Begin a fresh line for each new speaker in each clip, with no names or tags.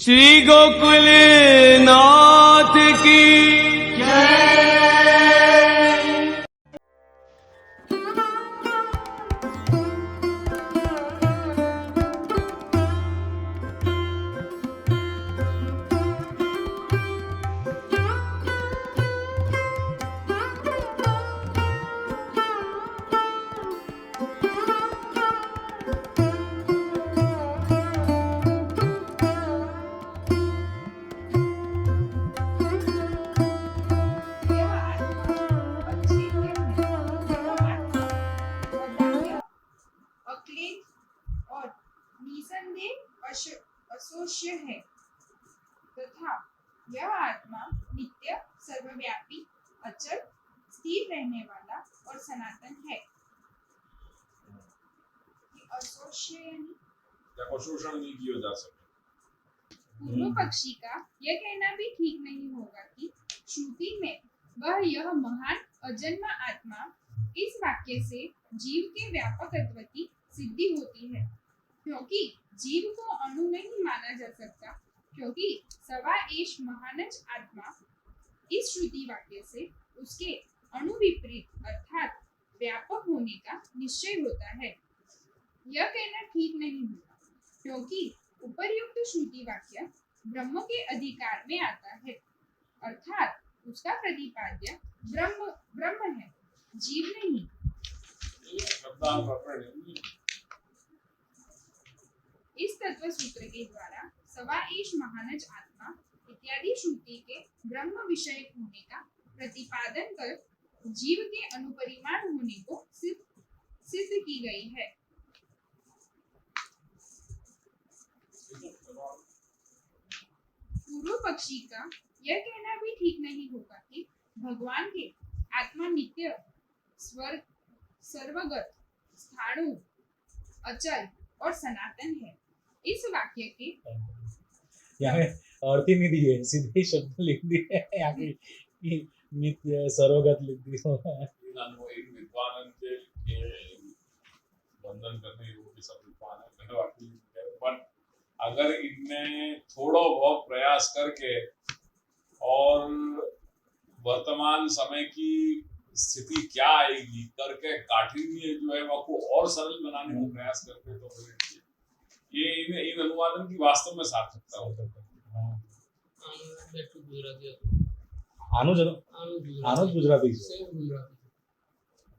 श्री गोकुल नाथ की
यह आत्मा अचिन्त्य है। यह आत्मा अबाह्य, अक्लिष्ट और निसंदेह असोष्य है तथा यह आत्मा नित्य, सर्वव्यापी, अचल, स्थिर रहने वाला और सनातन है। असोष्य यानी
को शोषण नहीं किया जा सकता।
पूर्व पक्षी का यह कहना भी ठीक नहीं होगा कि श्रुति में वह यह महान अजन्मा आत्मा, इस वाक्य से जीव के व्यापकत्व की सिद्धि होती है, क्योंकि जीव को अणु नहीं माना जा सकता, क्योंकि सवा एष महानच आत्मा, इस श्रुति वाक्य से उसके अणु विपरीत अर्थात व्यापक होने का निश्चय होता है। यह कहना ठीक नहीं होगा, क्योंकि उपर्युक्त श्रुति वाक्य ब्रह्म के अधिकार में आता है, अर्थात उसका प्रतिपाद्य ब्रह्म है, जीव नहीं। इस तत्व सूत्र के द्वारा सवा एष महानच आत्मा इत्यादि श्रुति के ब्रह्म विषय होने का प्रतिपादन कर जीव के अनुपरिमाण होने को सिद्ध की गई है। पूर्व पक्षी का यह कहना भी ठीक नहीं होगा कि भगवान के आत्मा नित्य, सर्वगत, स्थाणु, अचल और सनातन है। इस वाक्य के
यहाँ अर्थ ही नहीं दी है, सीधे शब्द लिख दिए हैं यहाँ की नित्य सर्वगत लिख दिया
विद्वान के बंधन करने योग्य सब विद्वान है, मैंने वाक्य लिखा है। पर अगर इनने थोड़ा बहुत प्रयास करके और वर्तमान समय की स्थिति क्या आएगी करके काठिन्य जो है वो को और सरल बनाने का प्रयास करते तो फिर ये इन अनुवादन की वास्तव में सार्थकता हो सकती है।
આનું ગુજરાતી છે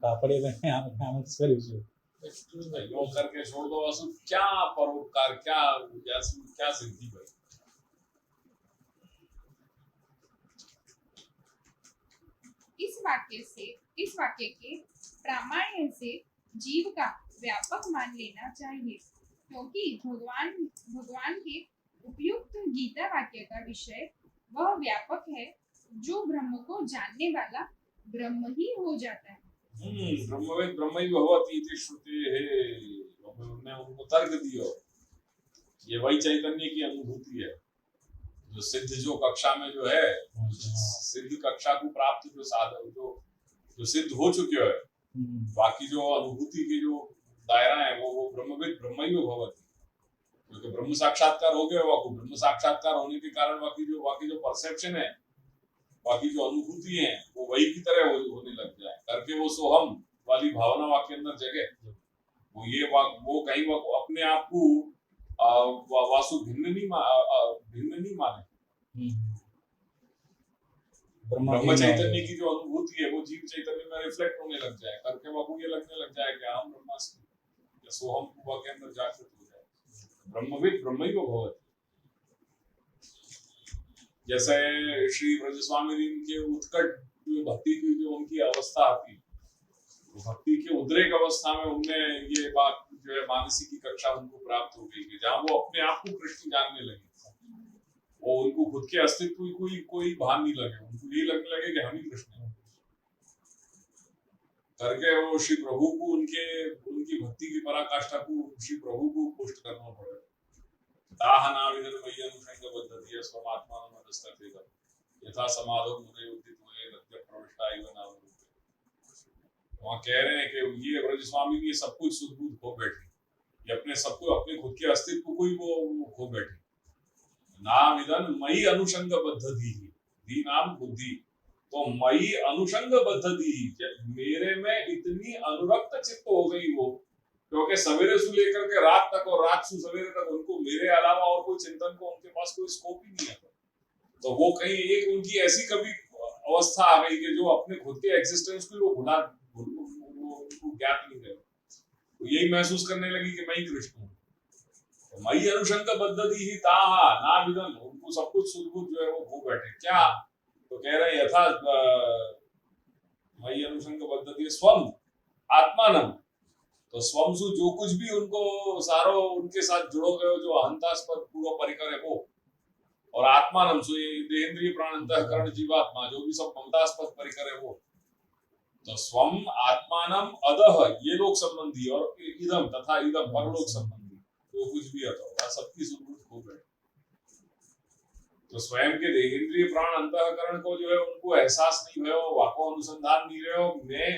કાપડે આનું કરીશું
योग करके छोड़ दो असु क्या परोपकार क्या क्या सिद्धि भाई।
इस वाक्य के प्रामाण्य से जीव का व्यापक मान लेना चाहिए, क्योंकि भगवान के उपयुक्त गीता वाक्य का विषय वह व्यापक है जो ब्रह्म को जानने वाला ब्रह्म ही हो जाता है।
ब्रह्मवेद ब्रह्म ही भगवती इति श्रुति है, उन्होंने उनको तर्क दिया ये वही चैतन्य की अनुभूति है जो सिद्ध जो कक्षा में जो है सिद्ध कक्षा को प्राप्त जो साधन जो सिद्ध हो चुके हैं, बाकी जो अनुभूति की जो दायरा है वो ब्रह्मवेद ब्रह्म ही भगवती, क्योंकि ब्रह्म साक्षात्कार हो गया, वो ब्रह्म साक्षात्कार होने के कारण बाकी जो परसेप्शन है, बाकी जो अनुभूति है वो वही की तरह होने लग जाए करके वो सोहम वाली भावना वाक्य अंदर जगह वो कहीं अपने आप को वासु भिन्न नहीं माने। ब्रह्म चैतन्य की जो अनुभूति है वो जीव चैतन्य में रिफ्लेक्ट होने लग जाए करके वो ये लगने लग जाए कि हम ब्रह्मास्मि या सोहम वाक्य अंदर जागृत हो जाए। ब्रह्मविद ब्रह्म ही भगवती, जैसे श्री ब्रजस्वामी के उत्कट भक्ति की जो उनकी अवस्था आती, तो भक्ति के उद्रेक अवस्था में उनमें ये बात जो है मानसिक की कक्षा उनको प्राप्त हो गई कि जहाँ वो अपने आप को कृष्ण जानने लगे, वो उनको खुद के अस्तित्व की कोई भान नहीं लगे, उनको ये लगने लगे कि हम ही कृष्ण हैं करके वो श्री प्रभु को उनकी भक्ति की पराकाष्ठा को श्री प्रभु को पुष्ट करना पड़े। यथा समाधो मुदे उदित हुए रत्य प्रविष्टा इव नाम रूपे। वहाँ कह रहे हैं कि ये ब्रजस्वामी ये सब कुछ सुदबुद हो बैठे, ये अपने सबको अपने खुद के अस्तित्व को ही वो खो बैठे। नाविदन मयि अनुषंग बद्धधि, धी नाम बुद्धि, तो मयि अनुषंग बद्धधि, मेरे में इतनी अनुरक्त चित्त हो गई वो, क्योंकि सवेरे से लेकर के रात तक और रात से सवेरे तक उनको मेरे अलावा और कोई चिंतन को उनके पास कोई स्कोप ही नहीं है। तो वो कहीं एक उनकी ऐसी कभी अवस्था आ गई कि जो अपने खुद के एग्जिस्टेंस को वो भुला उनको ज्ञात नहीं रहे, तो यही महसूस करने लगी कि मैं ही कृष्ण हूँ। तो मई अनुशंक बद्धति ही ताहा ना विदन, उनको सब कुछ सुदबुद जो है वो हो बैठे क्या, तो कह रहे हैं यथा मई अनुशंक बद्धति स्वम आत्मानम, तो स्वमसु जो कुछ भी उनको सारो उनके साथ जुड़ो गए जो अहंतास्पद पूर्व परिकर है वो, और आत्मानम सु देहेंद्रिय प्राण अंतःकरण जीवात्मा जो भी सब ममतास्पद परिकर है वो, तो स्वम आत्मानम अदह ये लोक संबंधी और इदम तथा इदम परलोक संबंधी जो कुछ भी है तो सबकी सुदबुद हो गए। तो स्वयं के देहेंद्रिय प्राण अंतःकरण को जो है उनको एहसास नहीं भयो, वाको अनुसंधान नहीं रहे,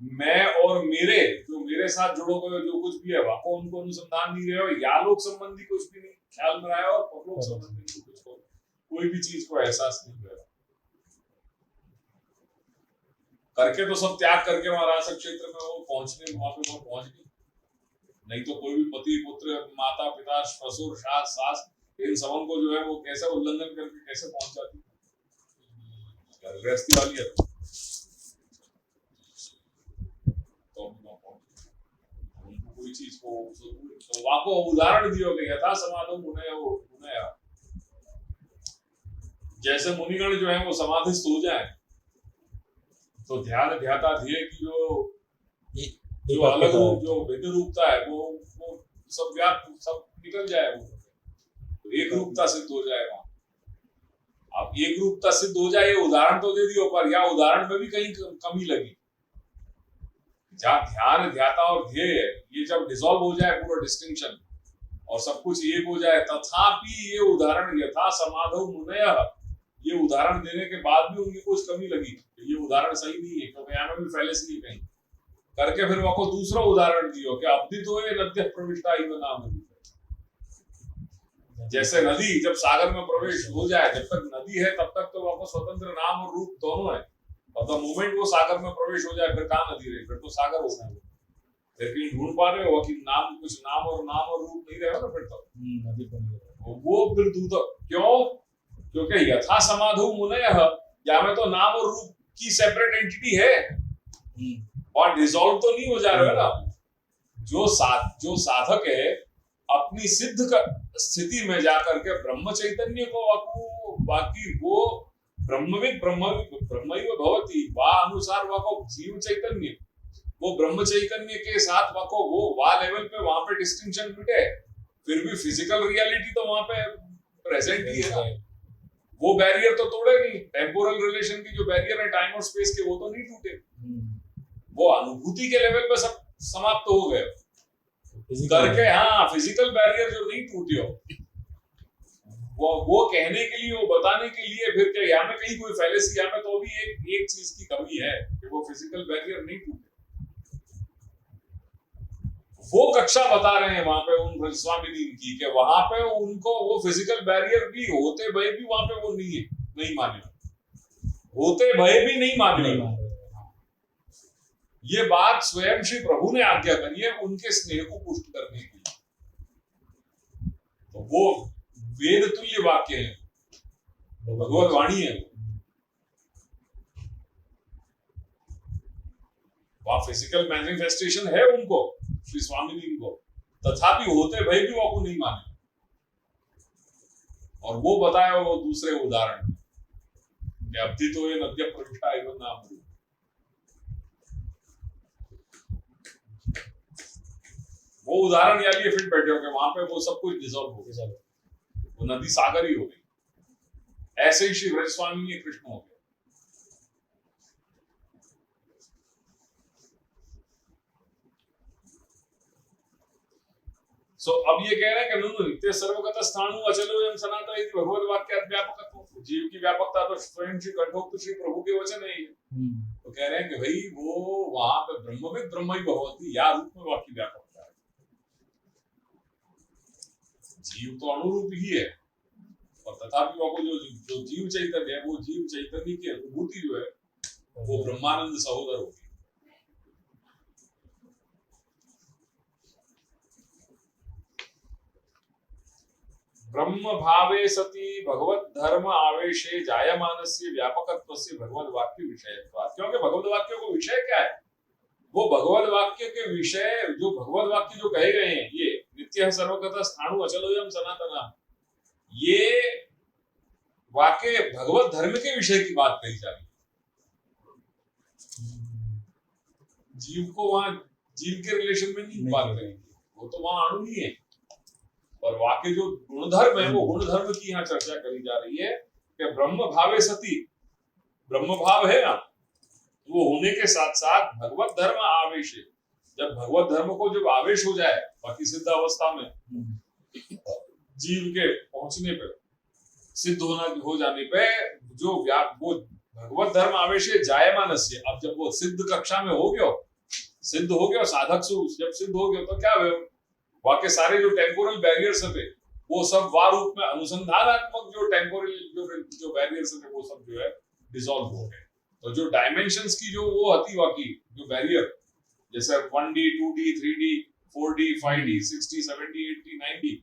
मैं और मेरे जो मेरे साथ जुड़ो गए जो कुछ भी है वाको उनको अनुसंधान नहीं रहे, या लोक संबंधी कुछ भी नहीं ख्याल में आया, और परलोक संबंधी कुछ कोई भी चीज को एहसास नहीं हुआ। करके तो सब त्याग करके वहां रासक क्षेत्र में वो पहुंचने वहां पे वो पहुंच गई, नहीं तो कोई भी पति पुत्र माता पिता ससुर सास सास इन सबों को जो है वो कैसे उल्लंघन करके कैसे पहुंच जाती है, गृहस्थी वाली है तो उनको कोई चीज को तो वाको उदाहरण दियो कि यथा समाधो मुनय, जैसे मुनिगण जो है वो समाधिस्थ हो जाए तो ध्यान ध्याता ध्येय की जो अलग रूप जो भिन्न रूपता है वो सब व्याप्त सब निकल जाए, वो तो एक रूपता सिद्ध हो जाएगा। अब एक रूपता सिद्ध हो जाए ये उदाहरण तो दे दियो, पर या उदाहरण में भी कहीं कमी लगी, जहाँ ध्यान ध्याता और ध्येय ये जब डिसॉल्व हो जाए पूरा डिस्टिंक्शन और सब कुछ एक हो जाए, तथापि ये उदाहरण यथा समाधो मुनय, ये उदाहरण देने के बाद भी उनकी कुछ कमी लगी, ये उदाहरण सही नहीं है क्योंकि यहाँ में भी फैलेसी है कहीं, करके फिर वो दूसरा उदाहरण दियो कि अवधि तो ये नद्य प्रविष्टा ही नाम, जैसे नदी जब सागर में प्रवेश हो जाए, जब तक नदी है तब तक तो वह स्वतंत्र नाम और रूप दोनों है, और द मोमेंट वो सागर में प्रवेश हो जाए फिर कहाँ नदी रही, फिर तो सागर हो गया, फिर कहीं ढूंढ पा रहे हो कि नाम कुछ नाम और रूप नहीं रहे ना, फिर तो
नदी को नहीं
वो फिर दूध क्यों, क्योंकि यथा समाधो मुनय या में तो नाम और रूप की सेपरेट एंटिटी है और डिसॉल्व तो नहीं हो जा रहा है ना, जो साधक है अपनी सिद्ध स्थिति में जाकर के ब्रह्म चैतन्य को बाकी वो ब्रह्मविद ब्रह्मैव भवति वा अनुसार वाको जीव चैतन्य, वो ब्रह्म चैतन्य के साथ वाको वो वा लेवल पे वहां पे डिस्टिंक्शन मिटे, फिर भी फिजिकल रियलिटी तो वहां पे प्रेजेंट ही है ना, वो बैरियर तो तोड़े नहीं, टेम्पोरल रिलेशन की जो बैरियर है टाइम और स्पेस के वो तो नहीं टूटे, वो अनुभूति के लेवल पे सब समाप्त हो गए करके, हाँ फिजिकल बैरियर जो नहीं टूटे हो वो कहने के लिए वो बताने के लिए फिर क्या यहाँ में कहीं कोई फैलेसी यहाँ में तो भी एक चीज की कमी है कि वो फिजिकल बैरियर नहीं टूटे, वो कक्षा बता रहे हैं वहां पे उन स्वामी दीन की कि वहां पे उनको वो फिजिकल बैरियर भी होते भय भी वहां पे वो नहीं माने, होते भय भी नहीं माने, ये बात स्वयं श्री प्रभु ने आज्ञा करी है उनके स्नेह को पुष्ट करने के लिए, तो वो वेद तुल्य वाक्य है, भगवत वाणी है, वहां फिजिकल मैनिफेस्टेशन है उनको श्री स्वामी जी को, तथापि होते भय भी वो नहीं माने, और वो बताया वो दूसरे उदाहरण में अवधि तो ये नद्य प्रविष्टा एवं नाम, वो उदाहरण या लिए फिर बैठे हो गए वहां पे वो सब कुछ डिसॉल्व हो गया, वो नदी सागर ही हो गई, ऐसे ही श्री व्रज स्वामी ये कृष्ण हो गए। अब ये कह रहे हैं कि नुनु नित्य सर्वगत स्थाणु अचलो एवं सनातन इति भगवत वाक्य व्यापकत्व, जीव की व्यापकता तो स्वयं श्री कंठोक्त श्री प्रभु के वचन है, तो कह रहे हैं कि भाई वो वहां पे ब्रह्मविद ब्रह्मैव भवति या रूप में वाक्य व्यापकता है, जीव तो अनुरूप ही है, और तथापि वहाँ को जो जीव चैतन्य है, वो जीव चैतन्य की अनुभूति जो है वो ब्रह्मानंद सहोदर होगी। ब्रह्म भावे सति भगवत धर्म आवेशे जायमानस्य व्यापकत्वस्य भगवद वाक्य विषयत्वात्। क्योंकि भगवद वाक्य को विषय क्या है? वो भगवद वाक्य के विषय, जो भगवद वाक्य जो कहे गए हैं, ये नित्य सर्वगतः स्थाणु अचलोयम सनातनः, ये वाक्य भगवत धर्म के विषय की बात कही जा रही है। जीव को वहां जीव के रिलेशन में नहीं बात करेंगे, वो तो वहां अणु ही है। और वाक्य जो गुणधर्म है, वो गुणधर्म की यहाँ चर्चा करी जा रही है कि ब्रह्म भावे सती, ब्रह्म भाव है ना, वो होने के साथ साथ भगवत धर्म आवेश है। जब भगवत धर्म को जब आवेश हो जाए बाकी सिद्ध अवस्था में, जीव के पहुंचने पे, सिद्ध हो जाने पे, जो वो भगवत धर्म आवेश है जायमानस्य। अब जब वो सिद्ध कक्षा में हो गया, सिद्ध हो गया, साधक जब सिद्ध हो गया, तो क्या हुआ? वहां के सारे जो टेम्पोरल बैरियर्स थे, वो सब वार रूप में अनुसंधानात्मक जो टेम्पोरल जो बैरियर्स थे, वो सब जो है डिसॉल्व हो गए। तो जो डायमेंशंस की जो वो आती वाकी जो बैरियर, जैसे 1D 2D 3D 4D 5D 60 70 80 90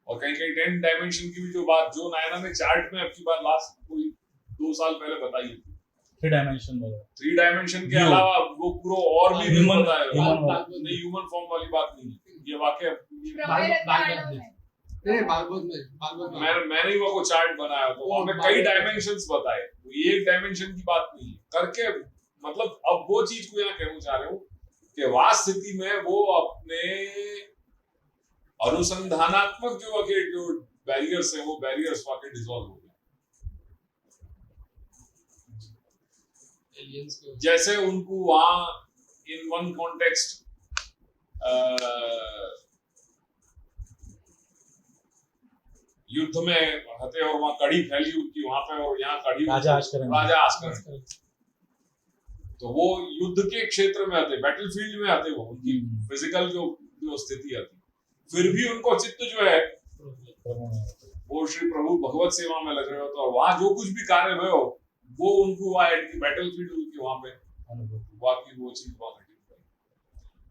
और कहीं कहीं 10 डायमेंशन की भी जो बात, जो नायना ने चार्ट में आपकी बात लास्ट कोई 2 साल पहले बताई थी,
3 डायमेंशन
के अलावा वो पूरा और भी
ह्यूमन
नहीं, ह्यूमन फॉर्म वाली बात नहीं है। ये वाक्य मैंने वो चार्ट बनाया, तो वहां पे कई डायमेंशंस बताए, ये एक डायमेंशन की बात नहीं है करके। मतलब अब वो चीज को यहाँ कहना चाह रहे हूँ कि वास्तव स्थिति में वो अपने अनुसंधानात्मक जो बैरियर्स है, वो बैरियर्स वाकई डिसॉल्व हो गए। जैसे उनको वहां इन वन कॉन्टेक्स्ट युद्ध में हते और वहां कड़ी फैली उनकी वहां पे, और यहाँ कड़ी राजा आस्कर, तो वो युद्ध के क्षेत्र में आते, बैटलफील्ड में आते, वो उनकी फिजिकल जो स्थिति आती, फिर भी उनको चित्त जो है वो श्री प्रभु भगवत सेवा में लग रहे हो। तो वहां जो कुछ भी कार्य हुए हो, वो उनको बैटलफील्ड उनकी वहां पे वाकई वो चीज वहां घटी,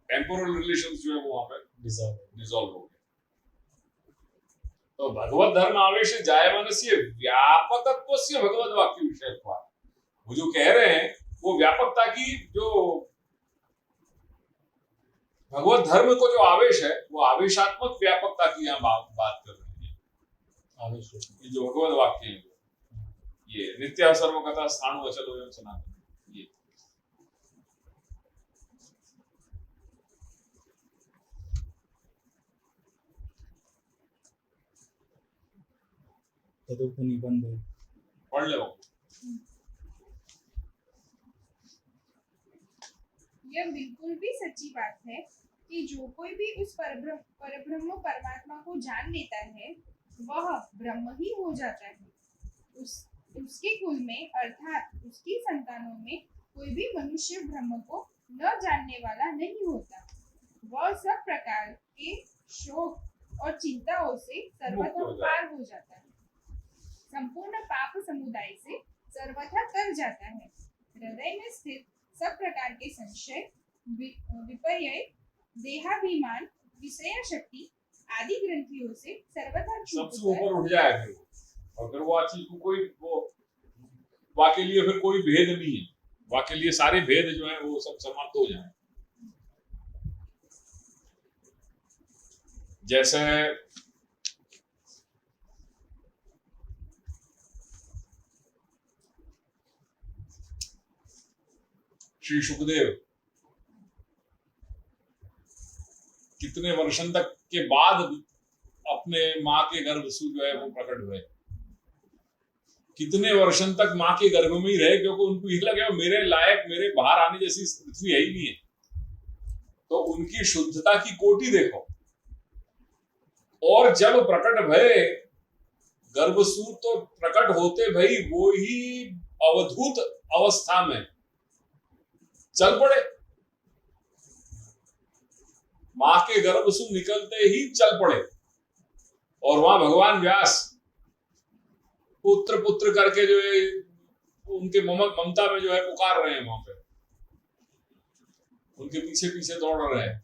टेम्पोरल रिलेशंस जो है वो वहां पे डिसॉल्व हो गए। तो भगवत धर्म आवेश जायमानस्य व्यापकत्वस्य भगवत वाक्य विषयत्वात्। वो जो कह रहे हैं वो व्यापकता की, जो भगवत धर्म को जो आवेश है, वो आवेशात्मक व्यापकता की यहाँ बात कर रहे हैं। आवेश जो भगवत वाक्य है, ये नित्य सर्वगतः स्थाणु अचलोयम सनातन, ये
निबंध
पढ़ लो।
यह बिल्कुल भी सच्ची बात है कि जो कोई भी उस परब्रह्म परमात्मा को जान लेता है, वह ब्रह्म ही हो जाता है। उसके कुल में अर्थात उसकी संतानों में कोई भी मनुष्य ब्रह्म को न जानने वाला नहीं होता। वह सब प्रकार के शोक और चिंताओं से सर्वथा पार हो जाता है, संपूर्ण पाप समुदाय से सर्वथा तर जाता है। हृदय में स्थित सब प्रकार के संशय, विपर्य, देहाभिमान, विषय शक्ति आदि ग्रंथियों से सर्वथा
सबसे ऊपर उठ जाए फिर और फिर वो चीज को कोई वो वाके लिए फिर कोई भेद नहीं है, वाके लिए सारे भेद जो है वो सब समाप्त हो जाए। जैसे श्री सुखदेव कितने वर्षों तक के बाद अपने माँ के गर्भ से जो है वो प्रकट हुए, कितने वर्षों तक माँ के गर्भ में ही रहे, क्योंकि उनको ये लगे मेरे लायक, मेरे बाहर आने जैसी पृथ्वी है ही नहीं है। तो उनकी शुद्धता की कोटि देखो। और जब प्रकट भय गर्भसूत, तो प्रकट होते भाई वो ही अवधूत अवस्था में चल पड़े, मां के गर्भ से निकलते ही चल पड़े। और वहां भगवान व्यास पुत्र पुत्र करके जो है उनके ममता में जो है पुकार रहे हैं, वहां पे उनके पीछे पीछे दौड़ रहे हैं,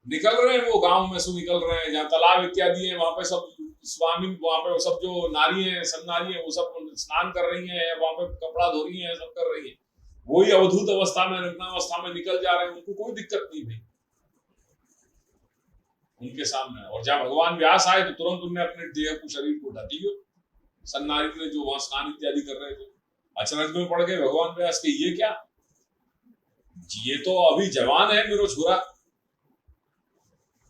निकल रहे हैं, वो गांव में से निकल रहे हैं जहाँ तालाब इत्यादि है, वहां पे सब स्वामी, वहां पे सब जो नारी है, सब नारी है, वो सब स्नान कर रही हैं, वहां पे कपड़ा धो रही हैं, सब कर रही हैं, वही अवधूत अवस्था में, नग्नावस्था में निकल जा रहे हैं, उनको कोई दिक्कत नहीं भाई उनके सामने। और जब भगवान व्यास आए तो तुरंत उन्होंने अपने देह को, शरीर को ढक लिया, सन्नारी ने जो वहां स्नान इत्यादि कर रहे थे, अचानक में पड़ गए भगवान व्यास के, ये क्या, ये तो अभी जवान है मेरो छोरा,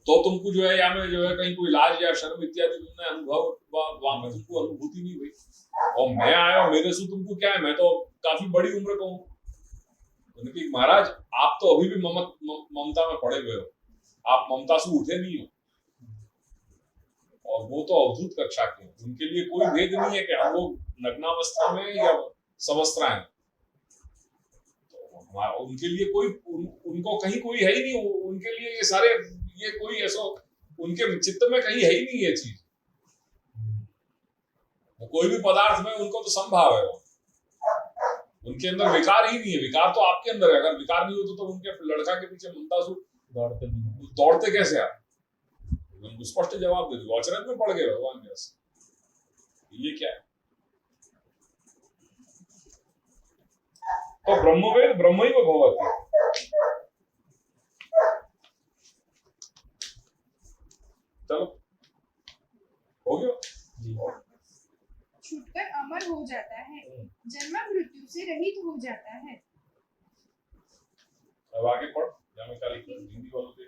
तो तुमको जो है या में जो है कहीं कोई लाज या शर्म इत्यादि तुमने अनुभव वहां में तुमको अनुभूति नहीं हुई, और मैं आया मेरे से तुमको क्या है, मैं तो काफी बड़ी उम्र का हूँ। उनकी महाराज आप तो अभी भी ममता में पड़े हुए हो, आप ममता से उठे नहीं हो, और वो तो अवधूत कक्षा के, उनके लिए कोई भेद नहीं है कि हम लोग नग्नावस्था में या सवस्त्र हैं, तो उनके लिए कोई उनको कहीं कोई है ही नहीं, उनके लिए ये सारे ये कोई ऐसा उनके चित्त में कहीं है ही नहीं ये चीज, कोई भी पदार्थ में उनको तो संभाव है, उनके अंदर विकार ही नहीं है, विकार तो आपके अंदर है, अगर विकार नहीं होता तो उनके लड़का के पीछे ममता से दौड़ते कैसे आप, उनको स्पष्ट जवाब दे दो, अचरज में पड़ गए भगवान व्यास, ये क्या है। तो ब्रह्मवेद ब्रह्मैव भवति, चलो हो गया,
छूटकर अमर हो जाता है, जन्म मृत्यु से रहित हो जाता है।
अब आगे पढ़, मैं हिंदी वालों के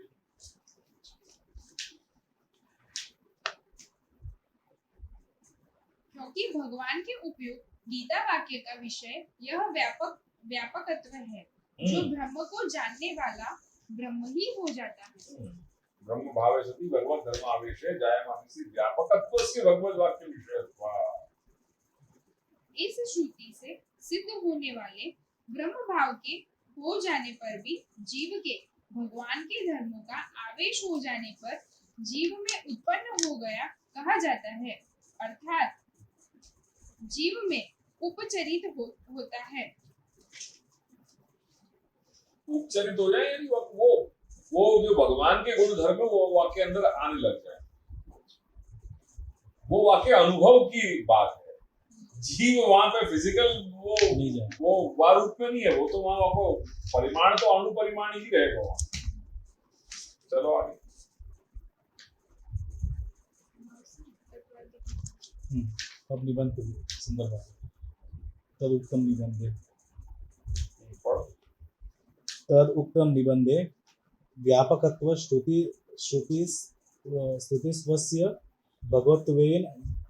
क्योंकि भगवान के उपयुक्त गीता वाक्य का विषय यह व्यापकत्व है, जो ब्रह्म को जानने वाला ब्रह्म ही हो जाता है।
ब्रह्म भावे सति भगवत धर्म आवेशे जायमानसी व्यापकत्वस्य भगवत वाक्य विषयत्वा।
इस श्रुति से सिद्ध होने वाले ब्रह्म भाव के हो जाने पर भी जीव के भगवान के धर्मों का आवेश हो जाने पर जीव में उत्पन्न हो गया कहा जाता है, अर्थात जीव में उपचरित होता है।
उपचरित हो जाए यानी वो जो भगवान के गुण धर्म है वो वाक्य अंदर आने लग जाए, वो वाक्य अनुभव की बात है, जीव वहां पे फिजिकल वो रूप में नहीं है, वो तो वहां आपको परिमाण तो अणु परिमाण ही रहेगा वहां। चलो आगे,
अब निबंध सुंदर बात, तद उत्तम निबंधे, तद उत्तम निबंधे व्यापकत्व श्रुतिस्वस्य भगवत्वेन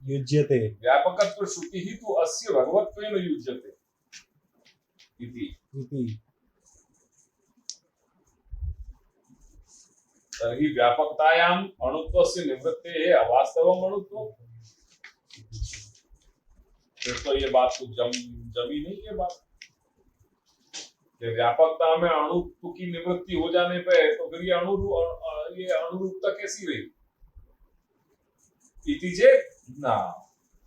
युज्यते।
व्यापकत्व श्रुति ही तो अस्य भगवत्वेन युज्यते इति। तर्हि व्यापकतायाम अणुत्वस्य निवृत्तेः अवास्तवम् अणुत्वम्। फिर तो ये बात तो जमी नहीं है बात कि व्यापकता में अणुत्व की निवृत्ति हो जाने पे तो फिर ये अणुरूपता कैसी रही। इति चेत् न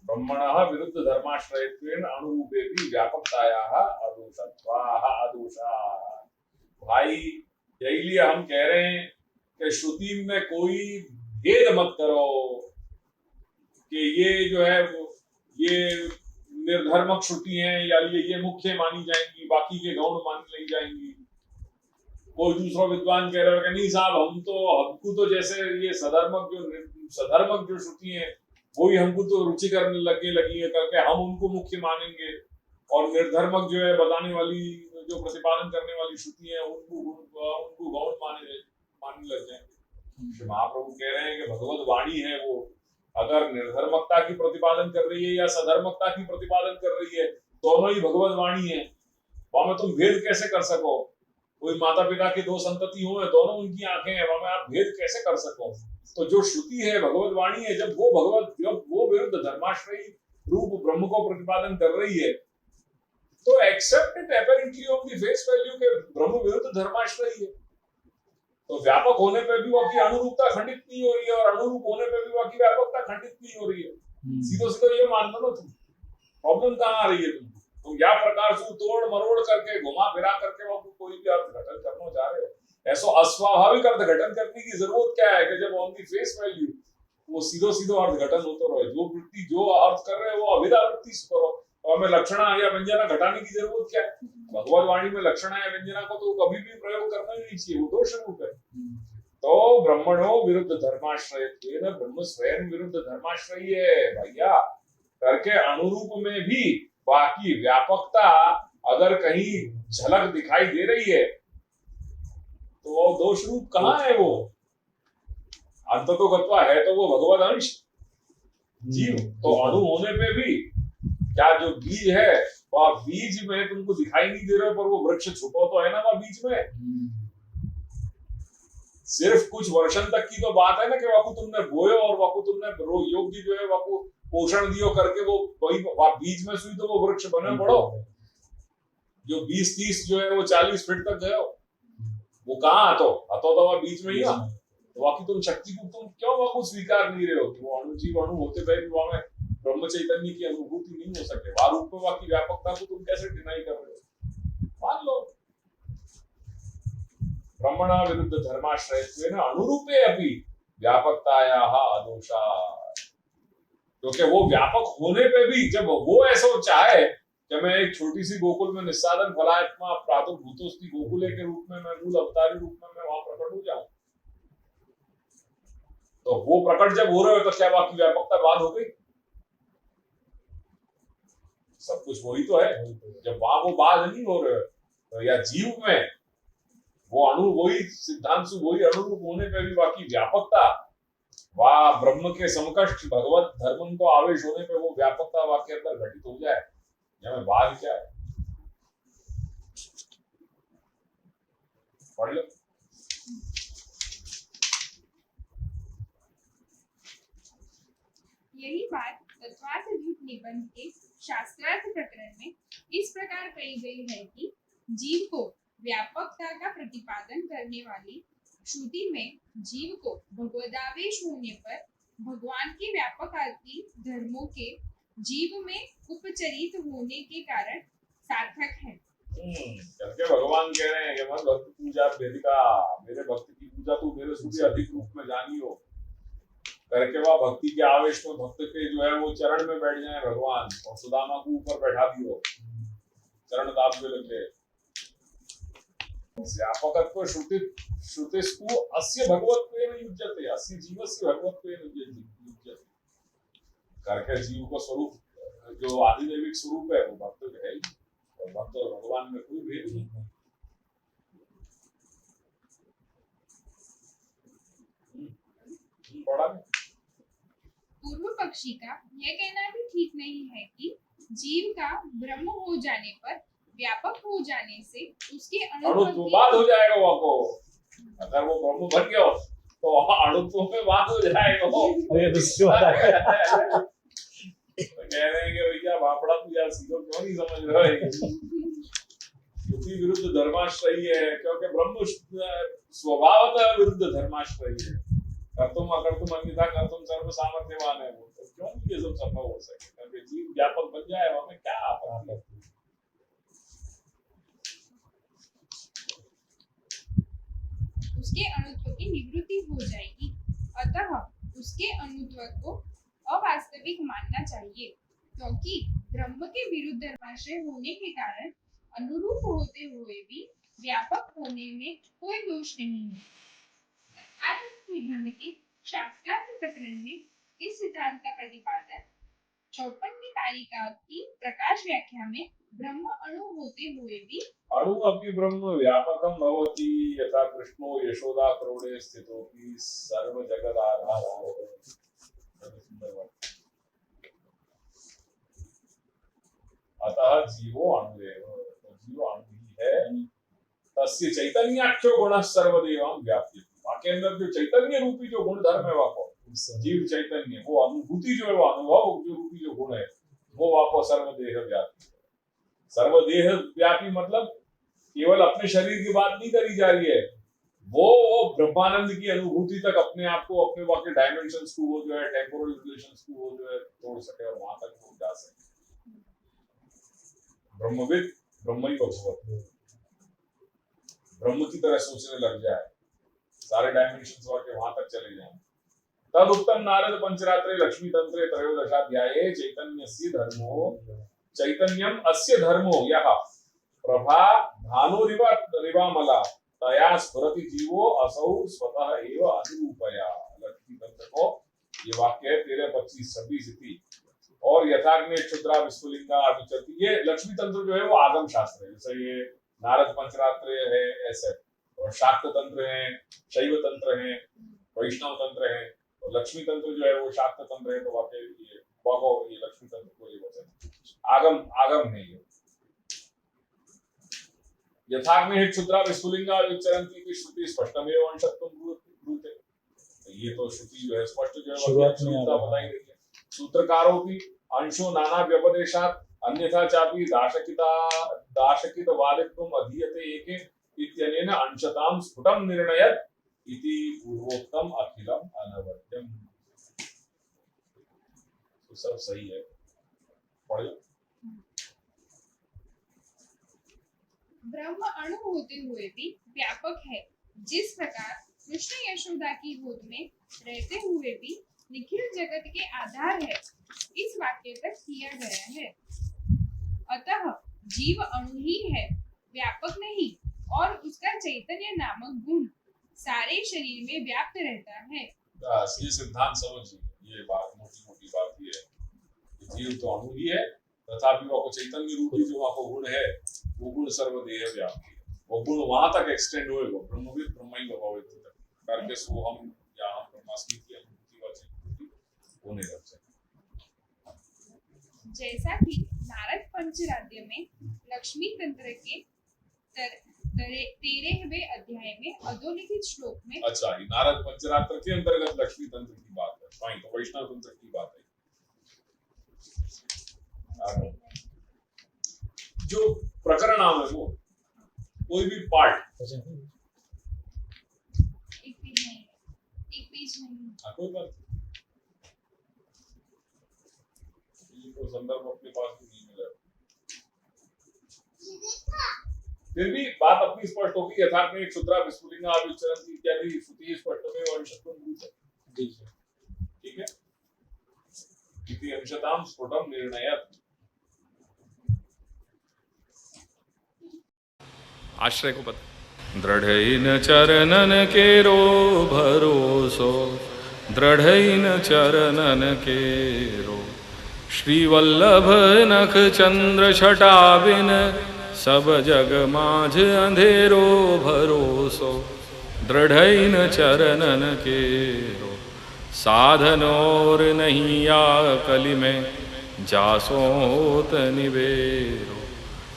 ब्रह्मणः विरुद्ध धर्माश्रयत्वेन अणुरूपे भी व्यापकतायाः अदोषाः। भाई यही लिए हम कह रहे हैं कि श्रुति में कोई भेद मत करो कि ये जो है ये निर्धर्मक श्रुति हैं या ये मुख्य मानी जाएंगी, बाकी के गौण मानी नहीं जाएंगी। कोई दूसरा विद्वान कह रहा है कि नहीं साहब हमको तो जैसे ये सधर्मक जो श्रुति हैं वही हमको तो रुचि करने लगी है करके हम उनको मुख्य मानेंगे, और निर्धर्मक जो है बताने वाली जो प्रतिपादन करने वाली श्रुति है उनको गौण मानने लग जाएंगे। महाप्रभु कह रहे हैं कि भगवत वाणी है वो अगर निर्धर्मकता की प्रतिपादन कर रही है या सधर्मकता की प्रतिपादन कर रही है, दोनों ही भगवत वाणी है, वहां में तुम भेद कैसे कर सको। कोई माता पिता की दो संतति हो, दोनों उनकी आंखें हैं, वहां में आप भेद कैसे कर सको। तो जो श्रुति है भगवत वाणी है, जब वो विरुद्ध धर्माश्रयी रूप ब्रह्म को प्रतिपादन कर रही है तो accept it apparently on the face value के ब्रह्म विरुद्ध धर्माश्रयी है। तो व्यापक होने पे भी वहाँ की अनुरूपता खंडित नहीं हो रही है और अनुरूप होने पे भी वहाँ की व्यापकता खंडित नहीं हो रही है। सीधो सीधो ये मान लो ना तुम, प्रॉब्लम कहाँ आ रही है तुमको? तुम या प्रकार से तोड़ मरोड़ करके घुमा फिरा करके वहाँ कोई भी अर्थ घटन करना चाह रहे हो। ऐसा अस्वाभाविक अर्थ घटन करने की जरूरत क्या है कि जब ऑन दी फेस वैल्यू वो सीधो सीधो अर्थ घटन होता रहे। जो वृत्ति जो अर्थ कर रहे हैं वो अभिधा वृत्ति से करो, और हमें लक्षणा या व्यंजना घटाने की जरूरत क्या है? भगवत वाणी में लक्षणा या व्यंजना को तो कभी भी प्रयोग करना ही नहीं चाहिए, वो दोष रूप है। तो ब्रह्मणो विरुद्ध धर्माश्रय, ब्रह्म स्वयं विरुद्ध धर्माश्रय है भैया करके अनुरूप में भी बाकी व्यापकता अगर कहीं झलक दिखाई दे रही है तो वो दोष रूप कहाँ है? वो अंततोगत्वा है तो वो भगवत अंश जीव। तो अणु होने पे भी क्या जो बीज है वह बीज में तुमको दिखाई नहीं दे रहा, पर वो वृक्ष छुपा तो है ना वह बीज में। सिर्फ कुछ वर्षन तक की तो बात है ना कि वाकु तुमने बोयो और वाकु तुमने योग्य जो है वाकु पोषण दियो करके वो वही बीज में सुई तो वो वृक्ष बने पड़ो। जो 20-30 जो है वो 40 फीट तक गए वो कहाँ तो वह बीज में ही है। तो वाकई तुम शक्ति को तुम क्यों वाकु स्वीकार नहीं रहे हो कि वो अणुजीव अणु होते हुए भी वहां में ब्रह्म चैतन्य की अनुभूति नहीं हो सके? वह रूप में वाकई व्यापकता को तुम कैसे डिनाई कर रहे हो? मान लो ब्रह्मणा विरुद्ध धर्माश्रयत्वेन अनुरूपे अपि व्यापकतायाः अदोषा, क्योंकि वो व्यापक होने पे भी जब वो ऐसा चाहे कि मैं एक छोटी सी गोकुल में निस्साधन फलात्मा प्रादुर्भूतोस्ति गोकुले के रूप में मैं मूल अवतारी रूप में मैं वहां प्रकट हो जाऊं, तो वो प्रकट जब हो रहे हो तो क्या बाकी व्यापकता बाद हो गई? सब कुछ वही तो है। जब वहां वो बाद नहीं हो रहे तो या जीव में वो अणु वही सिद्धांत वही अनुरूप होने पे भी बाकी व्यापकता वह ब्रह्म के समकक्ष भगवत धर्म को आवेश होने पे वो व्यापकता वाक्य अंदर घटित हो जाए, या बाद क्या है? पढ़ लो।
यही बात तत्वार्थ रूप निबंध के शास्त्रार्थ प्रकरण में इस प्रकार कही गई है कि जीव को व्यापकता का प्रतिपादन करने वाली श्रुति में जीव को भगवदावेश होने पर भगवान के व्यापक आदि धर्मों के जीव में उपचरित होने के कारण सार्थक है।
करके भगवान कह रहे हैं कि मत भक्त पूजा वेदिका, मेरे भक्त की पूजा तू मेरे से अधिक रूप में जानी हो करके वह भक्ति के आवेश में भक्त के जो है वो चरण में बैठ जाए भगवान, और सुदामा को ऊपर बैठा दियो चरण दाब में लग गए। व्यापकत्व श्रुतिस्तु अस्य भगवत्वेन युज्यते, अस्य जीवस्य भगवत्वेन युज्यते करके जीव का स्वरूप जो आदिदैविक स्वरूप है वो भक्त है ही, और भक्त और भगवान में कोई भेद नहीं।
पूर्व पक्षी का यह कहना भी ठीक नहीं है कि जीव का ब्रह्म हो जाने पर व्यापक हो जाने से उसके
अणुत्व बाद हो जाएगा। वो अगर वो ब्रह्म बन गया तो अणुत्व में बात हो जाएगा।
अरे दूसरी बात है
तो कह रहे हैं कि भैया भापड़ा तू यार सीधो क्यों नहीं समझ रहा है? युक्ति विरुद्ध धर्माश्रयी है, क्योंकि ब्रह्म स्वभावतः विरुद्ध धर्माश्रयी है। कर्तुम अकर्तुम अन्यथा कर्तुम सर्व सामर्थ्यवान है वो, तो क्यों ये सब संभव हो सके? क्योंकि जीव व्यापक बन जाए हमें क्या अपराध है?
उसके अणुत्व की निवृत्ति हो जाएगी, अतः उसके अणुत्व को अवास्तविक मानना चाहिए, क्योंकि ब्रह्म के विरुद्ध धर्माश्रय होने के कारण अनुरूप होते हुए भी व्यापक होने में कोई दोष नहीं है। के शास्त्रार्थ प्रकरण में इस सिद्धांत का प्रतिपादन 54वीं कारिका की प्रकाश व्याख्या में ब्रह्म अणु होते हुए भी
अणु अपि ब्रह्म व्यापकं भवति यथा कृष्णो यशोदा क्रोडे स्थितोपि सर्व जगद आधारो। अतः जीवो अणुरेव, तो जीव अणु ही है। तस्य चैतन्याख्यो गुणः सर्वदेवं व्याप्यते, वाके अंदर जो चैतन्य रूपी जो गुण धर्म है वाको जीव चैतन्य, वो अनुभूति जो है वो अनुभव जो रूपी जो गुण है वो वाको सर्वदेह व्यापी। सर्वदेह व्यापी मतलब केवल अपने शरीर की बात नहीं करी जा रही है, वो ब्रह्मानंद की अनुभूति तक अपने आप को, अपने वाक्य डायमेंशंस को, वो जो है टेम्पोरल रिलेशंस को वो जो है तोड़ सके और वहां तक वो जा सके। ब्रह्मविद ब्रह्मैव भवति, ब्रह्म की तरह सोचने लग जाए, सारे डायमेंशंस वाक्य वहां तक चले जाएं। तद उत्तम नारद पंचरात्रे लक्ष्मी तंत्रे त्रयोदशाध्याये चैतन्यम अस्य धर्मो यः प्रभा भानुरिवामला तया स्फुरति जीवो असौ स्वतः एव अनुरूपया। लक्ष्मी तंत्र को ये वाक्य है 13-25-26 इति। और यथाग्नि क्षुद्रा विस्फुलिंगा विचरति, ये लक्ष्मी तंत्र जो है वो आगम शास्त्र है, जैसे ये नारद पंचरात्र है ऐसे, और शाक्त तंत्र है, शैव तंत्र है, वैष्णव तंत्र है, और लक्ष्मी तंत्र जो है वो शाक्त तंत्र है। तो वाकई ये लक्ष्मी तंत्र को ये वचन आगम है। ये यथाग्नि क्षुद्रा विस्फुलिंगा विचरन्ति की श्रुति स्पष्टमेव अंशत्वं ब्रूते, ये तो श्रुति जो है स्पष्ट जो है
शुरुआत में
बताई गई है। सूत्रकारों की अंशो नाना व्यपदेशात् अन्यथा चापि दाशकित वादित्वम् अधीयते एके इत्यनेन अंशतां स्फुटं निर्णयत् इति पूर्वोक्तम अखिलम अनवद्यम। तो सब सही है, पढ़।
ब्रह्म अणु होते हुए भी व्यापक है, जिस प्रकार कृष्ण यशोदा की गोद में रहते हुए भी निखिल जगत के आधार है, इस वाक्य तक किया गया है। अतः जीव अणु ही है, व्यापक नहीं, और उसका चैतन्य नामक गुण सारे शरीर में व्याप्त रहता है।
ये सिद्धांत समझिए, ये बात मोटी बात ही है। जीव तो अणु ही है, तथापि वह चैतन्य रूपी जो वहाँ को गुण है, वो गुण सर्वदेह व्यापी है। वो गुण वहां तक एक्सटेंड होएगा, ब्रह्मविद ब्रह्मैव भवति तक करके सोहम या हम ब्रह्मास्मि की अनुभूति वाची होने लग जाए।
जैसा कि नारद पंचराद्य में लक्ष्मी तंत्र के 13वें अध्याय में अधोलिखित श्लोक में,
अच्छा, ये नारद पंचरात्र के अंतर्गत लक्ष्मी तंत्र की बात है, फाइन, तो वैष्णव तंत्र की बात है। जो प्रकरण नाम है वो कोई भी पार्ट
एक पेज नहीं,
कोई बात तो संदर्भ अपने पास भी नहीं मिला, फिर भी बात अपनी स्पष्ट होगी। यथार्थ में क्षुद्रा विस्फुलिंगा विचरन्ति इत्यादि श्रुति स्पष्टमेव अंशत्वं ब्रूते, ठीक है। इति अंशतां स्फुटं निर्णयत्।
आश्रय को बता। दृढ़ चरणन केरो भरोसो, दृढ़ चरणन केरो, श्री वल्लभ नख चंद्र छटा बिन, सब जग माझ अंधेरो भरोसो, दृढ़ चरणन केरो, साधन और नहीं या कली में, जासोत निवेरो,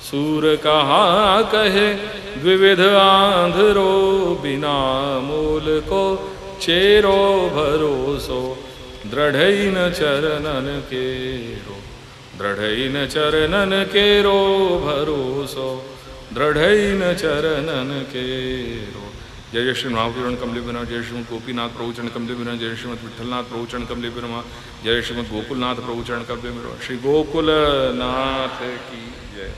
सूर कहा कहे द्विविध आंधरो, बिना मूल को चेरो भरोसो, दृढ़ चरणन केरो, दृढ़ चरणन केरो भरोसो, दृढ़ चरणन केरो। जय जय श्री महापुराण कमले बिना, जय श्रीमद गोपीनाथ प्रभुचरण कमले बिना, जय श्रीमद विठलनाथ प्रभुचरण कमले बिना, जय श्रीमद गोकुलनाथ प्रभुचरण कमले बिना। श्री गोकुलनाथ की जय।